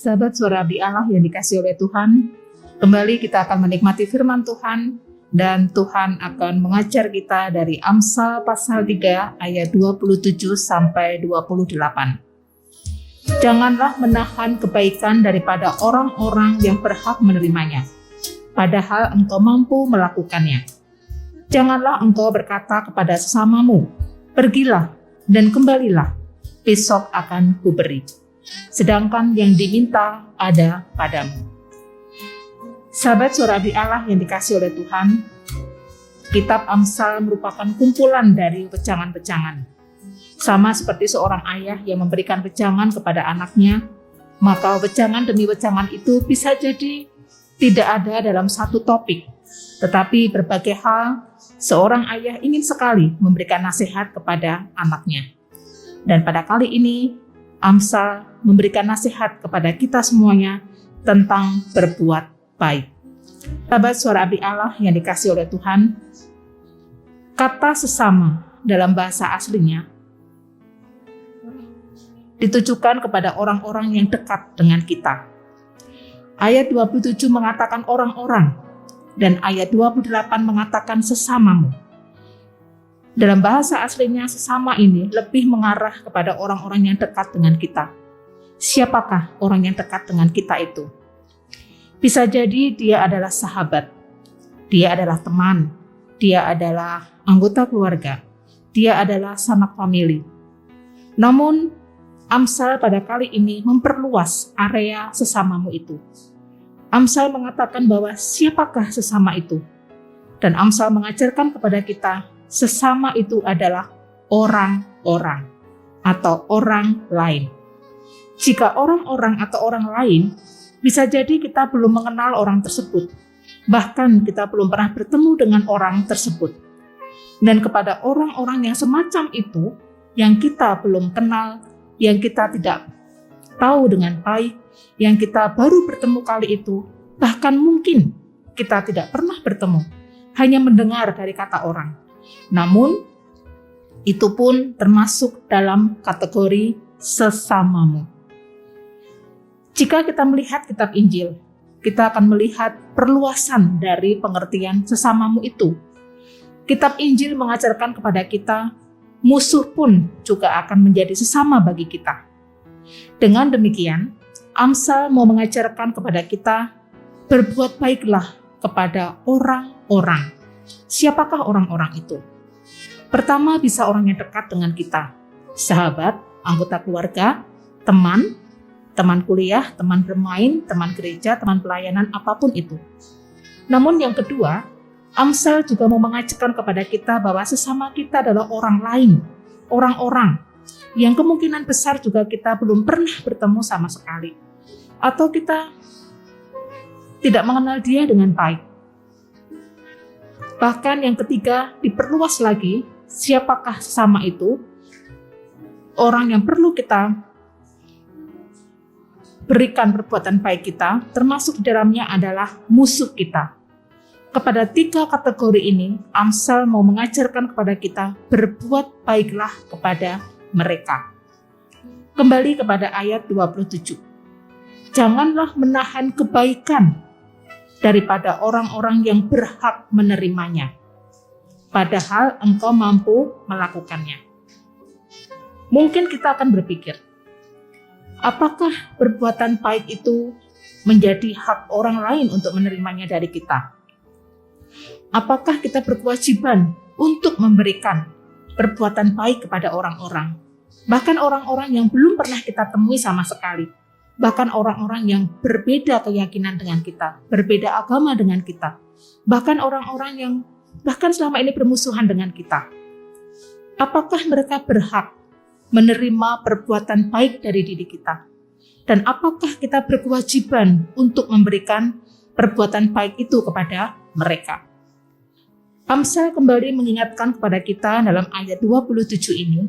Sahabat Suara Abdi Allah yang dikasihi oleh Tuhan, kembali kita akan menikmati firman Tuhan dan Tuhan akan mengajar kita dari Amsal pasal 3 ayat 27 sampai 28. Janganlah menahan kebaikan daripada orang-orang yang berhak menerimanya, padahal engkau mampu melakukannya. Janganlah engkau berkata kepada sesamamu, pergilah dan kembalilah, besok akan kuberi. Sedangkan yang diminta ada padamu. Sahabat Suara Abdi Allah yang dikasihi oleh Tuhan, kitab Amsal merupakan kumpulan dari wejangan-wejangan. Sama seperti seorang ayah yang memberikan wejangan kepada anaknya, maka wejangan demi wejangan itu bisa jadi tidak ada dalam satu topik, tetapi berbagai hal seorang ayah ingin sekali memberikan nasihat kepada anaknya. Dan pada kali ini, Amsal memberikan nasihat kepada kita semuanya tentang berbuat baik. Sahabat Suara Abdi Allah yang dikasihi oleh Tuhan, kata sesama dalam bahasa aslinya ditujukan kepada orang-orang yang dekat dengan kita. Ayat 27 mengatakan orang-orang, dan ayat 28 mengatakan sesamamu. Dalam bahasa aslinya sesama ini lebih mengarah kepada orang-orang yang dekat dengan kita. Siapakah orang yang dekat dengan kita itu? Bisa jadi dia adalah sahabat, dia adalah teman, dia adalah anggota keluarga, dia adalah sanak famili. Namun, Amsal pada kali ini memperluas area sesamamu itu. Amsal mengatakan bahwa siapakah sesama itu? Dan Amsal mengajarkan kepada kita, sesama itu adalah orang-orang atau orang lain. Jika orang-orang atau orang lain, bisa jadi kita belum mengenal orang tersebut. Bahkan kita belum pernah bertemu dengan orang tersebut. Dan kepada orang-orang yang semacam itu, yang kita belum kenal, yang kita tidak tahu dengan baik, yang kita baru bertemu kali itu, bahkan mungkin kita tidak pernah bertemu, hanya mendengar dari kata orang. Namun, itu pun termasuk dalam kategori sesamamu. Jika kita melihat kitab Injil, kita akan melihat perluasan dari pengertian sesamamu itu. Kitab Injil mengajarkan kepada kita, musuh pun juga akan menjadi sesama bagi kita. Dengan demikian, Amsal mau mengajarkan kepada kita, berbuat baiklah kepada orang-orang. Siapakah orang-orang itu? Pertama, bisa orang yang dekat dengan kita. Sahabat, anggota keluarga, teman kuliah, teman bermain, teman gereja, teman pelayanan, apapun itu. Namun yang kedua, Amsal juga mau mengajarkan kepada kita bahwa sesama kita adalah orang lain, orang-orang yang kemungkinan besar juga kita belum pernah bertemu sama sekali. Atau kita tidak mengenal dia dengan baik. Bahkan yang ketiga, diperluas lagi, siapakah sesama itu? Orang yang perlu kita berikan perbuatan baik kita, termasuk di dalamnya adalah musuh kita. Kepada tiga kategori ini, Amsal mau mengajarkan kepada kita, berbuat baiklah kepada mereka. Kembali kepada ayat 27. Janganlah menahan kebaikan daripada orang-orang yang berhak menerimanya, padahal engkau mampu melakukannya. Mungkin kita akan berpikir, apakah perbuatan baik itu menjadi hak orang lain untuk menerimanya dari kita? Apakah kita berkewajiban untuk memberikan perbuatan baik kepada orang-orang? Bahkan orang-orang yang belum pernah kita temui sama sekali. Bahkan orang-orang yang berbeda keyakinan dengan kita, berbeda agama dengan kita. Bahkan orang-orang yang bahkan selama ini bermusuhan dengan kita. Apakah mereka berhak menerima perbuatan baik dari diri kita? Dan apakah kita berkewajiban untuk memberikan perbuatan baik itu kepada mereka? Amsal kembali mengingatkan kepada kita dalam ayat 27 ini,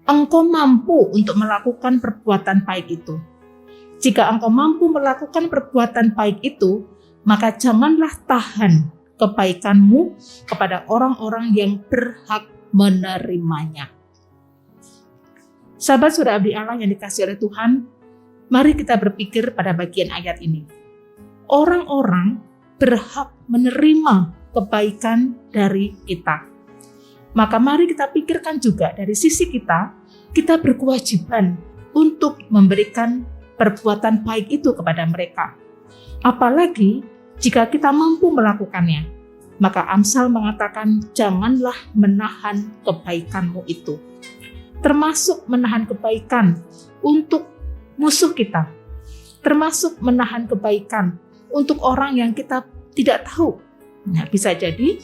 engkau mampu untuk melakukan perbuatan baik itu. Jika engkau mampu melakukan perbuatan baik itu, maka janganlah tahan kebaikanmu kepada orang-orang yang berhak menerimanya. Sahabat Suara Abdi Allah yang dikasihi oleh Tuhan, Mari kita berpikir pada bagian ayat ini. Orang-orang berhak menerima kebaikan dari kita. Maka mari kita pikirkan juga dari sisi kita berkewajiban untuk memberikan perbuatan baik itu kepada mereka. Apalagi jika kita mampu melakukannya. Maka Amsal mengatakan, janganlah menahan kebaikanmu itu. Termasuk menahan kebaikan untuk musuh kita. Termasuk menahan kebaikan untuk orang yang kita tidak tahu. Nah, bisa jadi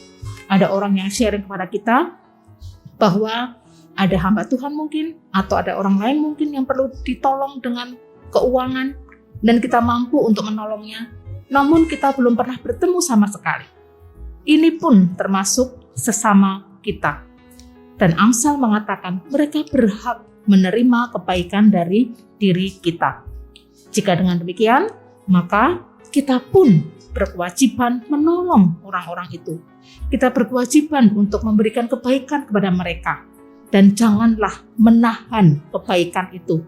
ada orang yang sharing kepada kita bahwa ada hamba Tuhan mungkin, atau ada orang lain mungkin yang perlu ditolong dengan keuangan, dan kita mampu untuk menolongnya, namun kita belum pernah bertemu sama sekali. Ini pun termasuk sesama kita. Dan Amsal mengatakan mereka berhak menerima kebaikan dari diri kita. Jika dengan demikian, maka kita pun berkewajiban menolong orang-orang itu. Kita berkewajiban untuk memberikan kebaikan kepada mereka. Dan janganlah menahan kebaikan itu.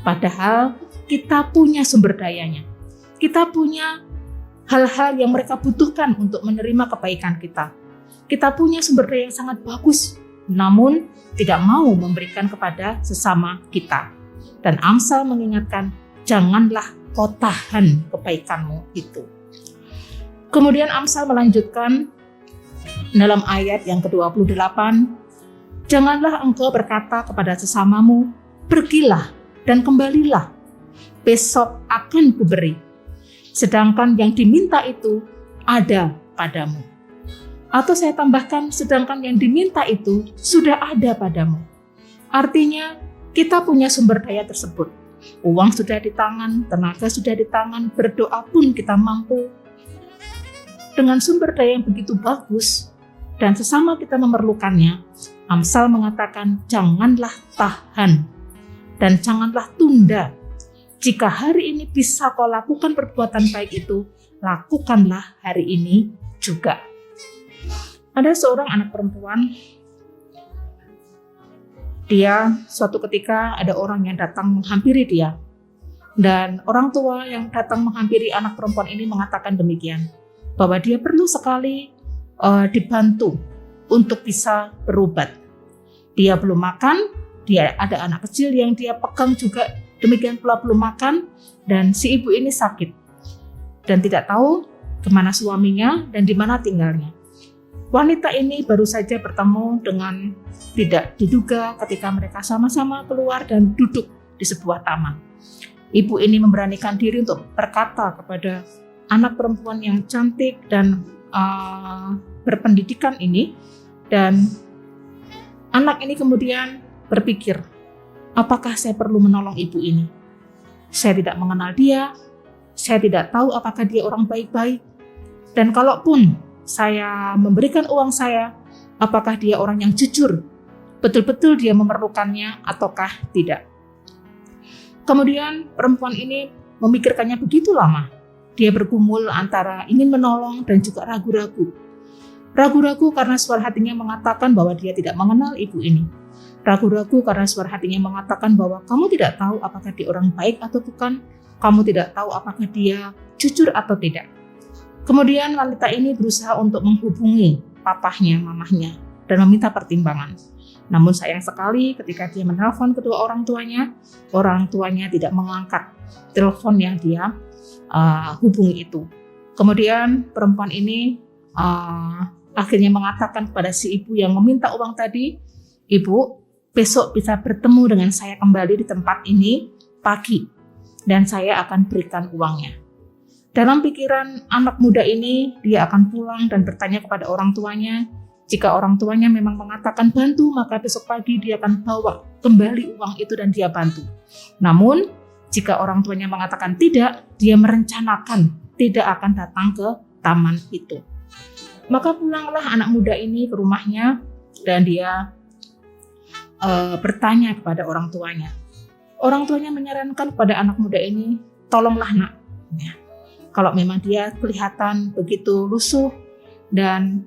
Padahal kita punya sumber dayanya. Kita punya hal-hal yang mereka butuhkan untuk menerima kebaikan kita. Kita punya sumber daya yang sangat bagus, namun tidak mau memberikan kepada sesama kita. Dan Amsal mengingatkan, janganlah kau tahan kebaikanmu itu. Kemudian Amsal melanjutkan dalam ayat yang ke-28, janganlah engkau berkata kepada sesamamu, pergilah dan kembalilah, besok akan kuberi. Sedangkan yang diminta itu ada padamu. Atau saya tambahkan, sedangkan yang diminta itu sudah ada padamu. Artinya kita punya sumber daya tersebut. Uang sudah di tangan, tenaga sudah di tangan, berdoa pun kita mampu. Dengan sumber daya yang begitu bagus dan sesama kita memerlukannya, Amsal mengatakan janganlah tahan dan janganlah tunda. Jika hari ini bisa kau lakukan perbuatan baik itu, lakukanlah hari ini juga. Ada seorang anak perempuan, dia suatu ketika ada orang yang datang menghampiri dia. Dan orang tua yang datang menghampiri anak perempuan ini mengatakan demikian, bahwa dia perlu sekali dibantu untuk bisa berobat. Dia belum makan, dia ada anak kecil yang dia pegang juga, demikian pula belum makan, dan si ibu ini sakit dan tidak tahu kemana suaminya dan di mana tinggalnya. Wanita ini baru saja bertemu dengan tidak diduga ketika mereka sama-sama keluar dan duduk di sebuah taman. Ibu ini memberanikan diri untuk berkata kepada anak perempuan yang cantik dan berpendidikan ini, dan anak ini kemudian berpikir, apakah saya perlu menolong ibu ini? Saya tidak mengenal dia, saya tidak tahu apakah dia orang baik-baik, dan kalaupun saya memberikan uang saya, apakah dia orang yang jujur, betul-betul dia memerlukannya ataukah tidak. Kemudian perempuan ini memikirkannya begitu lama. Dia bergumul antara ingin menolong dan juga ragu-ragu. Ragu-ragu karena suara hatinya mengatakan bahwa dia tidak mengenal ibu ini. Ragu-ragu karena suara hatinya mengatakan bahwa kamu tidak tahu apakah dia orang baik atau bukan, kamu tidak tahu apakah dia jujur atau tidak. Kemudian wanita ini berusaha untuk menghubungi papahnya, mamahnya, dan meminta pertimbangan. Namun sayang sekali ketika dia menelpon kedua orang tuanya tidak mengangkat telepon yang dia hubungi itu. Kemudian perempuan ini akhirnya mengatakan kepada si ibu yang meminta uang tadi, ibu, besok bisa bertemu dengan saya kembali di tempat ini pagi, dan saya akan berikan uangnya. Dalam pikiran anak muda ini, dia akan pulang dan bertanya kepada orang tuanya. Jika orang tuanya memang mengatakan bantu, maka besok pagi dia akan bawa kembali uang itu dan dia bantu. Namun, jika orang tuanya mengatakan tidak, dia merencanakan tidak akan datang ke taman itu. Maka pulanglah anak muda ini ke rumahnya dan dia bertanya kepada orang tuanya. Orang tuanya menyarankan kepada anak muda ini, tolonglah nak, ya, kalau memang dia kelihatan begitu lusuh dan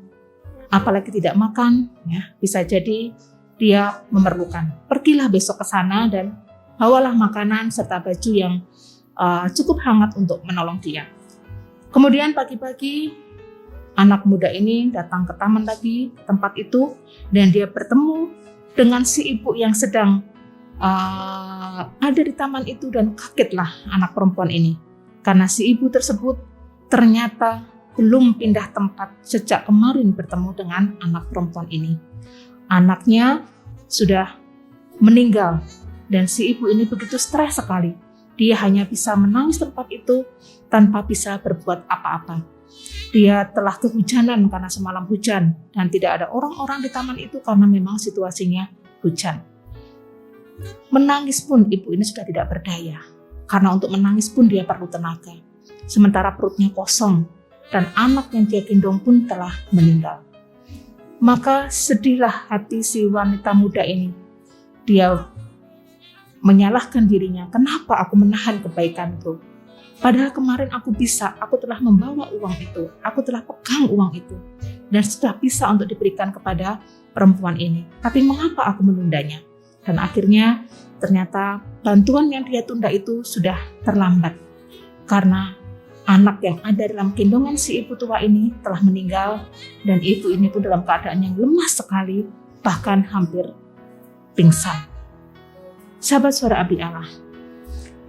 apalagi tidak makan, ya, bisa jadi dia memerlukan. Pergilah besok ke sana dan bawalah makanan serta baju yang cukup hangat untuk menolong dia. Kemudian pagi-pagi anak muda ini datang ke taman lagi, tempat itu, dan dia bertemu dengan si ibu yang sedang ada di taman itu, dan kagetlah anak perempuan ini. Karena si ibu tersebut ternyata belum pindah tempat sejak kemarin bertemu dengan anak perempuan ini. Anaknya sudah meninggal dan si ibu ini begitu stres sekali. Dia hanya bisa menangis tempat itu tanpa bisa berbuat apa-apa. Dia telah kehujanan karena semalam hujan dan tidak ada orang-orang di taman itu karena memang situasinya hujan. Menangis pun ibu ini sudah tidak berdaya, karena untuk menangis pun dia perlu tenaga. Sementara perutnya kosong dan anak yang dia gendong pun telah meninggal. Maka sedihlah hati si wanita muda ini. Dia menyalahkan dirinya, kenapa aku menahan kebaikanku? Padahal kemarin aku telah membawa uang itu, aku telah pegang uang itu, dan sudah bisa untuk diberikan kepada perempuan ini. Tapi mengapa aku menundanya? Dan akhirnya ternyata bantuan yang dia tunda itu sudah terlambat. Karena anak yang ada dalam gendongan si ibu tua ini telah meninggal, dan ibu ini pun dalam keadaan yang lemah sekali, bahkan hampir pingsan. Sahabat Suara Abdi Allah,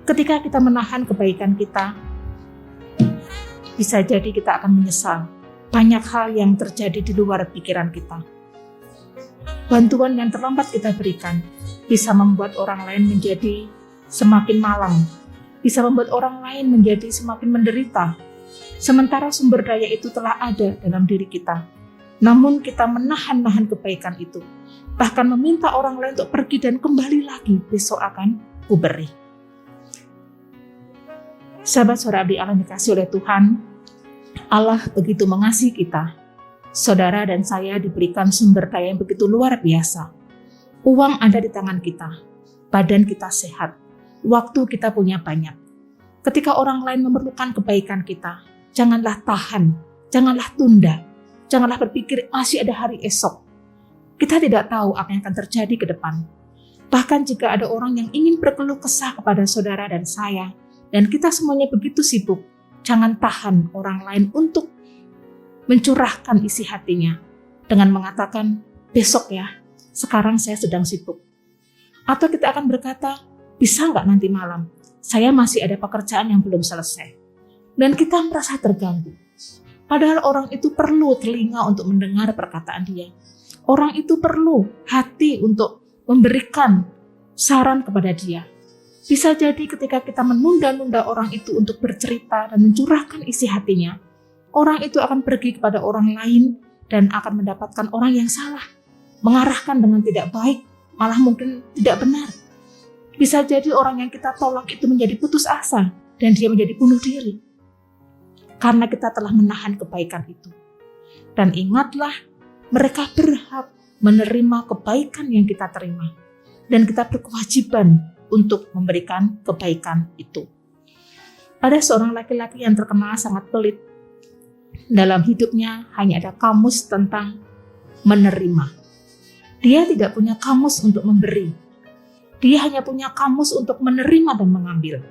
ketika kita menahan kebaikan kita, bisa jadi kita akan menyesal. Banyak hal yang terjadi di luar pikiran kita. Bantuan yang terlambat kita berikan bisa membuat orang lain menjadi semakin malang, bisa membuat orang lain menjadi semakin menderita. Sementara sumber daya itu telah ada dalam diri kita. Namun kita menahan-nahan kebaikan itu. Bahkan meminta orang lain untuk pergi dan kembali lagi, besok akan kuberi. Sahabat Suara Abdi Allah dikasih oleh Tuhan, Allah begitu mengasihi kita. Saudara dan saya diberikan sumber daya yang begitu luar biasa. Uang ada di tangan kita, badan kita sehat, waktu kita punya banyak. Ketika orang lain memerlukan kebaikan kita, janganlah tahan, janganlah tunda, janganlah berpikir masih ada hari esok. Kita tidak tahu apa yang akan terjadi ke depan. Bahkan jika ada orang yang ingin berkeluh kesah kepada saudara dan saya, dan kita semuanya begitu sibuk, jangan tahan orang lain untuk mencurahkan isi hatinya dengan mengatakan, besok ya, sekarang saya sedang sibuk. Atau kita akan berkata, bisa nggak nanti malam? Saya masih ada pekerjaan yang belum selesai. Dan kita merasa terganggu. Padahal orang itu perlu telinga untuk mendengar perkataan dia. Orang itu perlu hati untuk memberikan saran kepada dia. Bisa jadi ketika kita menunda-nunda orang itu untuk bercerita dan mencurahkan isi hatinya, orang itu akan pergi kepada orang lain dan akan mendapatkan orang yang salah, mengarahkan dengan tidak baik, malah mungkin tidak benar. Bisa jadi orang yang kita tolak itu menjadi putus asa dan dia menjadi bunuh diri. Karena kita telah menahan kebaikan itu. Dan ingatlah, mereka berhak menerima kebaikan yang kita terima. Dan kita berkewajiban untuk memberikan kebaikan itu. Ada seorang laki-laki yang terkenal sangat pelit. Dalam hidupnya hanya ada kamus tentang menerima. Dia tidak punya kamus untuk memberi. Dia hanya punya kamus untuk menerima dan mengambil.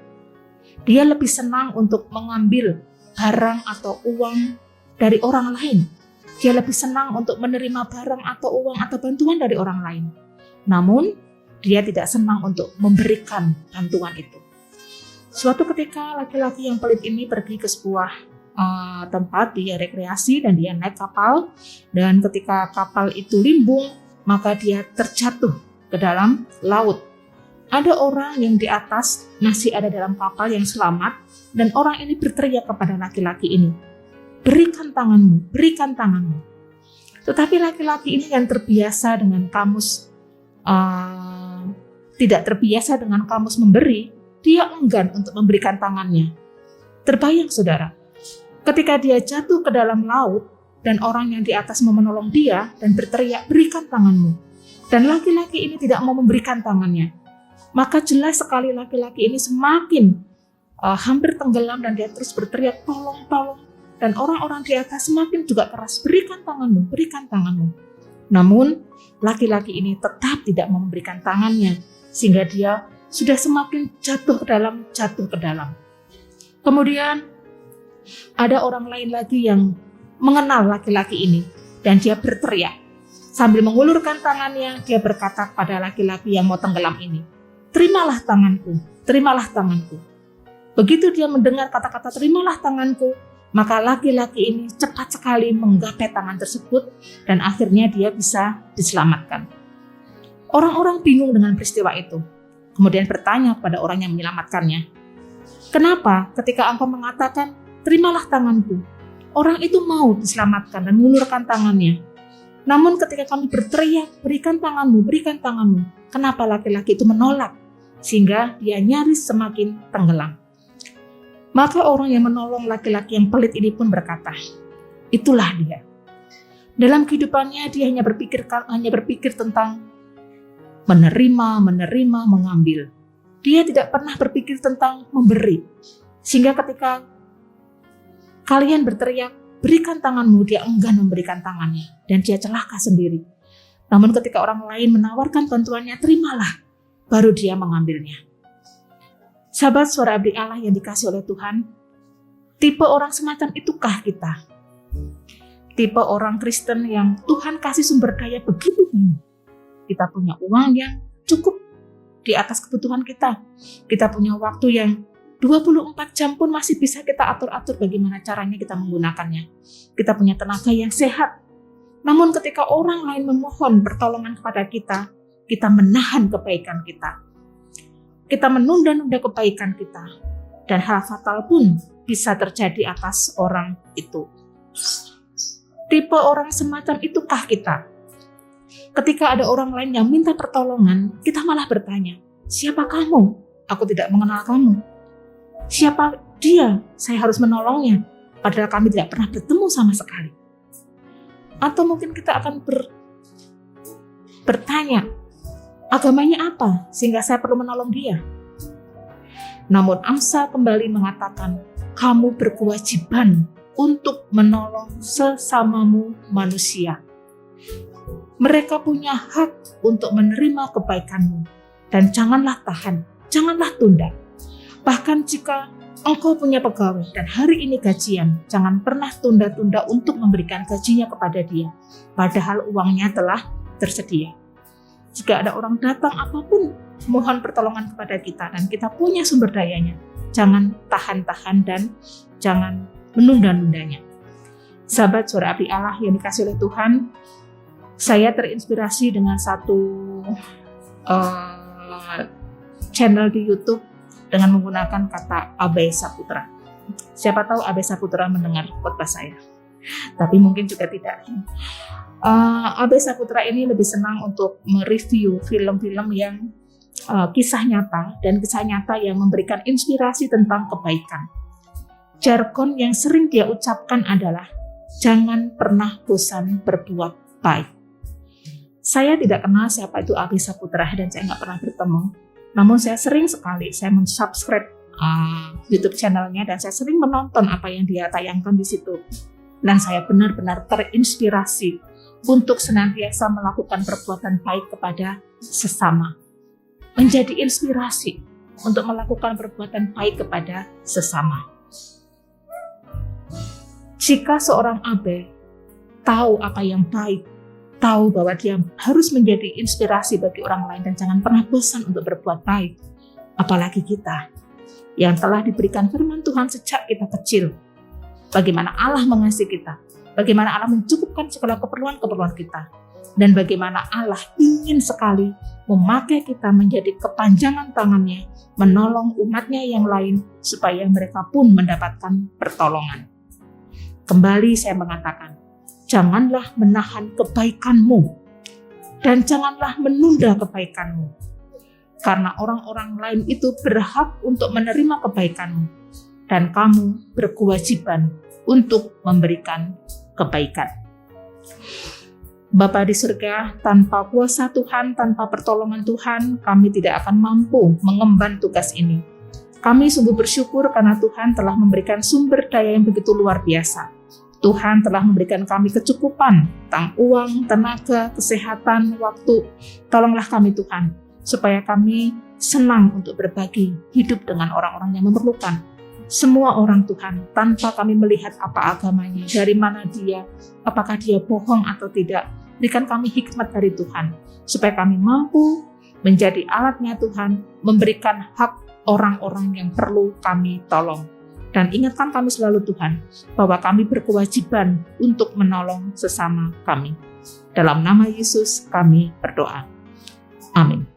Dia lebih senang untuk mengambil barang atau uang dari orang lain. Dia lebih senang untuk menerima barang atau uang atau bantuan dari orang lain. Namun, dia tidak senang untuk memberikan bantuan itu. Suatu ketika laki-laki yang pelit ini pergi ke sebuah tempat, dia rekreasi dan dia naik kapal. Dan ketika kapal itu limbung, maka dia terjatuh ke dalam laut. Ada orang yang di atas masih ada dalam kapal yang selamat, dan orang ini berteriak kepada laki-laki ini, berikan tanganmu, berikan tanganmu. Tetapi laki-laki ini yang terbiasa dengan kamus, tidak terbiasa dengan kamus memberi, dia enggan untuk memberikan tangannya. Terbayang saudara, ketika dia jatuh ke dalam laut, dan orang yang di atas mau menolong dia, dan berteriak, berikan tanganmu. Dan laki-laki ini tidak mau memberikan tangannya. Maka jelas sekali laki-laki ini semakin hampir tenggelam dan dia terus berteriak, tolong, tolong. Dan orang-orang di atas semakin juga keras, berikan tanganmu, berikan tanganmu. Namun laki-laki ini tetap tidak memberikan tangannya, sehingga dia sudah semakin jatuh ke dalam. Kemudian ada orang lain lagi yang mengenal laki-laki ini dan dia berteriak. Sambil mengulurkan tangannya, dia berkata pada laki-laki yang mau tenggelam ini, "Terimalah tanganku, terimalah tanganku." Begitu dia mendengar kata-kata "terimalah tanganku", maka laki-laki ini cepat sekali menggapai tangan tersebut dan akhirnya dia bisa diselamatkan. Orang-orang bingung dengan peristiwa itu. Kemudian bertanya kepada orang yang menyelamatkannya, "Kenapa ketika engkau mengatakan terimalah tanganku, orang itu mau diselamatkan dan mengulurkan tangannya? Namun ketika kami berteriak, berikan tanganmu, kenapa laki-laki itu menolak sehingga dia nyaris semakin tenggelam?" Maka orang yang menolong laki-laki yang pelit ini pun berkata, "Itulah dia. Dalam kehidupannya dia hanya berpikir tentang menerima, mengambil. Dia tidak pernah berpikir tentang memberi. Sehingga ketika kalian berteriak, berikan tanganmu, dia enggan memberikan tangannya dan dia celaka sendiri. Namun ketika orang lain menawarkan bantuannya, terimalah, baru dia mengambilnya." Sahabat suara abdi Allah yang dikasih oleh Tuhan, tipe orang semacam itukah kita? Tipe orang Kristen yang Tuhan kasih sumber daya begitu banyak. Kita punya uang yang cukup di atas kebutuhan kita. Kita punya waktu yang 24 jam pun masih bisa kita atur-atur bagaimana caranya kita menggunakannya. Kita punya tenaga yang sehat. Namun ketika orang lain memohon pertolongan kepada kita, kita menahan kebaikan kita. Kita menunda-nunda kebaikan kita. Dan hal fatal pun bisa terjadi atas orang itu. Tipe orang semacam itukah kita? Ketika ada orang lain yang minta pertolongan, kita malah bertanya, "Siapa kamu? Aku tidak mengenal kamu. Siapa dia? Saya harus menolongnya. Padahal kami tidak pernah bertemu sama sekali." Atau mungkin kita akan bertanya, "Agamanya apa sehingga saya perlu menolong dia?" Namun Amsal kembali mengatakan, kamu berkewajiban untuk menolong sesamamu manusia. Mereka punya hak untuk menerima kebaikanmu. Dan janganlah tahan, janganlah tunda. Bahkan jika engkau punya pegawai dan hari ini gajian, jangan pernah tunda-tunda untuk memberikan gajinya kepada dia. Padahal uangnya telah tersedia. Jika ada orang datang apapun, mohon pertolongan kepada kita dan kita punya sumber dayanya. Jangan tahan-tahan dan jangan menunda-nundanya. Sahabat suara abdi Allah yang dikasih oleh Tuhan, saya terinspirasi dengan satu channel di YouTube dengan menggunakan kata Abai Saputra. Siapa tahu Abai Saputra mendengar khotbah saya, tapi mungkin juga tidak. Abai Saputra ini lebih senang untuk mereview film-film yang kisah nyata dan kisah nyata yang memberikan inspirasi tentang kebaikan. Jargon yang sering dia ucapkan adalah jangan pernah bosan berbuat baik. Saya tidak kenal siapa itu Abai Saputra dan saya nggak pernah bertemu. Namun saya sering sekali mensubscribe YouTube channelnya dan saya sering menonton apa yang dia tayangkan di situ. Dan saya benar-benar terinspirasi untuk senantiasa melakukan perbuatan baik kepada sesama. Menjadi inspirasi untuk melakukan perbuatan baik kepada sesama. Jika seorang Abai tahu apa yang baik, tahu bahwa dia harus menjadi inspirasi bagi orang lain dan jangan pernah bosan untuk berbuat baik, apalagi kita yang telah diberikan firman Tuhan sejak kita kecil. Bagaimana Allah mengasihi kita, bagaimana Allah mencukupkan segala keperluan-keperluan kita, dan bagaimana Allah ingin sekali memakai kita menjadi kepanjangan tangannya, menolong umatnya yang lain supaya mereka pun mendapatkan pertolongan. Kembali saya mengatakan, janganlah menahan kebaikanmu dan janganlah menunda kebaikanmu. Karena orang-orang lain itu berhak untuk menerima kebaikanmu dan kamu berkewajiban untuk memberikan kebaikan. Bapa di surga, tanpa kuasa Tuhan, tanpa pertolongan Tuhan, kami tidak akan mampu mengemban tugas ini. Kami sungguh bersyukur karena Tuhan telah memberikan sumber daya yang begitu luar biasa. Tuhan telah memberikan kami kecukupan tentang uang, tenaga, kesehatan, waktu. Tolonglah kami Tuhan, supaya kami senang untuk berbagi hidup dengan orang-orang yang memerlukan. Semua orang Tuhan, tanpa kami melihat apa agamanya, dari mana dia, apakah dia bohong atau tidak, berikan kami hikmat dari Tuhan, supaya kami mampu menjadi alatnya Tuhan, memberikan hak orang-orang yang perlu kami tolong. Dan ingatkan kami selalu Tuhan, bahwa kami berkewajiban untuk menolong sesama kami. Dalam nama Yesus kami berdoa. Amin.